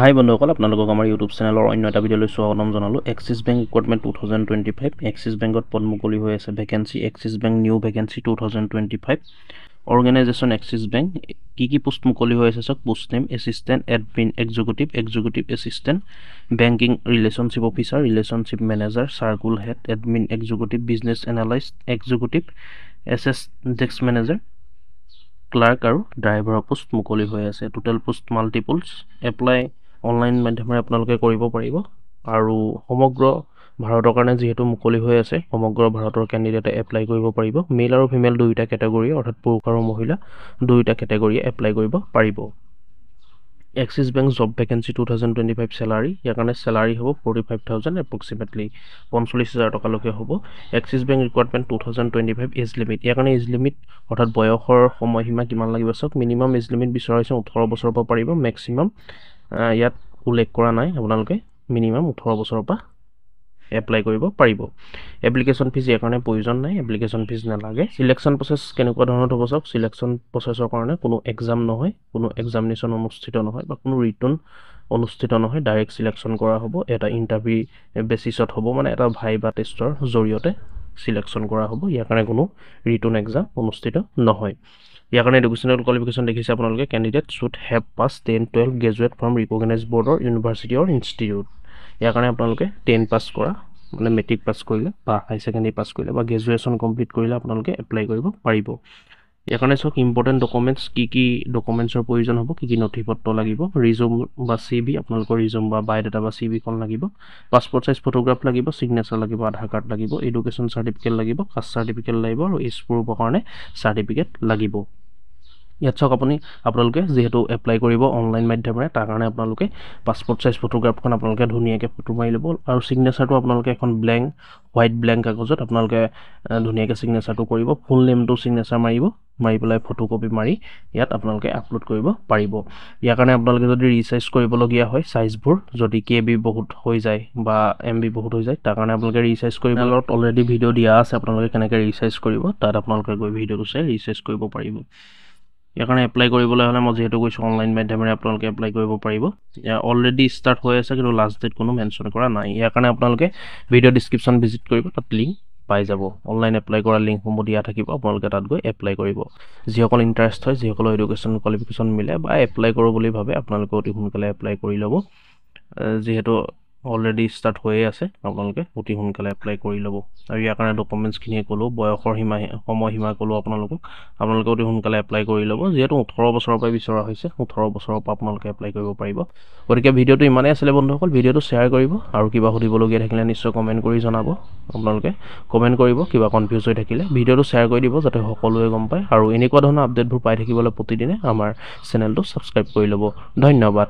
হাই বন্ধুসকল, আপোনালোকক আমাৰ ইউটিউব চেনেলৰ অন্য এটা ভিডিঅ'লৈ স্বাগতম জনালোঁ। এক্সিছ বেংক ৰিক্ৰুটমেণ্ট 2025 এক্সিছ বেংকত পদ মুকলি হৈ আছে vacancy. Axis bank new vacancy 2025 organization Axis bank. কি পোষ্ট মুকলি হৈ আছে চাওক। Post name assistant admin executive, executive assistant, banking relationship officer, relationship manager, circle head, admin executive, business analyst executive, এছ ডেস্ক মেনেজাৰ, ক্লাৰ্ক আৰু ড্ৰাইভাৰৰ post মুকলি হৈ আছে। Total post multiples. Apply online মাধ্যমেৰে আপোনালোকে কৰিব পাৰিব আৰু সমগ্ৰ ভাৰতৰ কাৰণে যিহেতু মুকলি হৈ আছে, সমগ্ৰ ভাৰতৰ কেণ্ডিডেটে এপ্লাই কৰিব পাৰিব। মেল আৰু ফিমেল দুয়োটা কেটেগৰী, অৰ্থাৎ পুৰুষ আৰু মহিলা দুয়োটা কেটেগৰীয়ে এপ্লাই কৰিব পাৰিব। Axis bank job vacancy 2025 salary, ইয়াৰ কাৰণে চেলাৰী হ'ব 45,000 এপ্ৰক্সিমেটলি 45,000 টকালৈকে হ'ব। Axis bank recruitment 2025 age limit, ইয়াৰ কাৰণে এজ লিমিট অৰ্থাৎ বয়সৰ সময়সীমা কিমান লাগিব চাওক। মিনিমাম এজ লিমিট বিচৰা হৈছে 18 বছৰৰ পৰা পাৰিব, মেক্সিমাম ইয়াত উল্লেখ কৰা নাই। আপোনালোকে মিনিমাম 18 বছৰৰ পৰা এপ্লাই কৰিব পাৰিব। এপ্লিকেশ্যন ফিজ ইয়াৰ কাৰণে প্ৰয়োজন নাই, এপ্লিকেশ্যন ফিজ নালাগে। চিলেকশ্যন প্ৰচেছ কেনেকুৱা ধৰণৰ হ'ব চাওক। চিলেকশ্যন প্ৰচেছৰ কাৰণে কোনো এক্সাম নহয়, কোনো এক্সামিনেশ্যন অনুষ্ঠিত নহয় বা কোনো ৰিটাৰ্ণ অনুষ্ঠিত নহয়, ডাইৰেক্ট চিলেকশ্যন কৰা হ'ব। এটা ইণ্টাৰভিউ বেচিছত হ'ব, মানে এটা ভাইবা টেষ্টৰ জৰিয়তে চিলেকশ্যন কৰা হ'ব। ইয়াৰ কাৰণে কোনো ৰিটাৰ্ণ এক্সাম অনুষ্ঠিত নহয়। ইয়াৰ কাৰণে এডুকেশ্যনেল কোৱালিফিকেশ্যন দেখিছে আপোনালোকে। Candidate should have pass 10-12 graduate from recognise বৰ্ডৰ ইউনিভাৰ্চিটি অৰ ইনষ্টিটিউট। ইয়াৰ কাৰণে আপোনালোকে 10 পাছ কৰা, মানে মেট্ৰিক পাছ কৰিলে বা হাই ছেকেণ্ডেৰী পাছ কৰিলে বা গ্ৰেজুৱেশ্যন কমপ্লিট কৰিলে আপোনালোকে এপ্লাই কৰিব পাৰিব। ইয়াৰ কাৰণে চাওক ইম্পৰ্টেণ্ট ডকুমেণ্টছ কি ডকুমেণ্টছৰ প্ৰয়োজন হ'ব, কি নথি পত্ৰ লাগিব। ৰিজুম বা CV, আপোনালোকৰ ৰিজুম বা বায়'ডাটা বা CVখন লাগিব। পাছপৰ্ট চাইজ ফটোগ্ৰাফ লাগিব, ছিগনেচাৰ লাগিব, আধাৰ কাৰ্ড লাগিব, এডুকেশ্যন চাৰ্টিফিকেট লাগিব, কাষ্ট চাৰ্টিফিকেট লাগিব আৰু এজ প্ৰুফৰ কাৰণে চাৰ্টিফিকেট লাগিব। ইয়াত চাওক আপোনালোকে যিহেতু এপ্লাই কৰিব অনলাইন মাধ্যমেৰে, তাৰ কাৰণে আপোনালোকে পাছপৰ্ট চাইজ ফটোগ্ৰাফখন আপোনালোকে ধুনীয়াকৈ ফটো মাৰি ল'ব আৰু ছিগনেচাৰটো আপোনালোকে এখন হোৱাইট ব্লেংক কাগজত আপোনালোকে ধুনীয়াকৈ ছিগনেচাৰটো কৰিব। ফুল নেমটো ছিগনেচাৰ মাৰি পেলাই ফটোকপি মাৰি ইয়াত আপোনালোকে আপলোড কৰিব পাৰিব। ইয়াৰ কাৰণে আপোনালোকে যদি ৰিচাইজ কৰিবলগীয়া হয়, চাইজবোৰ যদি KB বহুত হৈ যায় বা MB বহুত হৈ যায়, তাৰ কাৰণে আপোনালোকে ৰিচাইজ কৰিব। অলৰেডি ভিডিঅ' দিয়া আছে, আপোনালোকে কেনেকৈ ৰিচাইজ কৰিব, তাত আপোনালোকে গৈ ভিডিঅ'টো চাই ৰিচাইজ কৰিব পাৰিব। ইয়াৰ কাৰণে এপ্লাই কৰিবলৈ হ'লে মই যিহেতু কৈছোঁ অনলাইন মাধ্যমেৰে আপোনালোকে এপ্লাই কৰিব পাৰিব। অলৰেডি ষ্টাৰ্ট হৈ আছে, কিন্তু লাষ্ট ডেট কোনো মেনশ্যন কৰা নাই। ইয়াৰ কাৰণে আপোনালোকে ভিডিঅ' ডিছক্ৰিপশ্যন ভিজিট কৰিব, তাত লিংক পাই যাব। অনলাইন এপ্লাই কৰা লিংকসমূহ দিয়া থাকিব, আপোনালোকে তাত গৈ এপ্লাই কৰিব। যিসকল ইণ্টাৰেষ্ট হয়, যিসকলৰ এডুকেশ্যন কোৱালিফিকেশ্যন মিলে বা এপ্লাই কৰোঁ বুলি ভাবে, আপোনালোকে অতি সোনকালে এপ্লাই কৰি ল'ব। যিহেতু অলৰেডি ষ্টাৰ্ট হৈয়ে আছে, আপোনালোকে অতি সোনকালে এপ্লাই কৰি ল'ব। আৰু ইয়াৰ কাৰণে ডকুমেণ্টছখিনিয়ে ক'লোঁ, বয়সৰ সময়সীমা ক'লোঁ আপোনালোকে অতি সোনকালে এপ্লাই কৰি ল'ব। যিহেতু 18 বছৰৰ পৰা বিচৰা হৈছে, 18 বছৰৰ পৰা আপোনালোকে এপ্লাই কৰিব পাৰিব। গতিকে ভিডিঅ'টো ইমানেই আছিলে বন্ধুসকল। ভিডিঅ'টো শ্বেয়াৰ কৰিব আৰু কিবা সুধিবলগীয়া থাকিলে নিশ্চয় কমেণ্ট কৰি জনাব। আপোনালোকে কমেণ্ট কৰিব কিবা কনফিউজ হৈ থাকিলে। ভিডিঅ'টো শ্বেয়াৰ কৰি দিব যাতে সকলোৱে গম পায়, আৰু এনেকুৱা ধৰণৰ আপডেটবোৰ পাই থাকিবলৈ প্ৰতিদিনে আমাৰ চেনেলটো ছাবস্ক্ৰাইব কৰি ল'ব। ধন্যবাদ।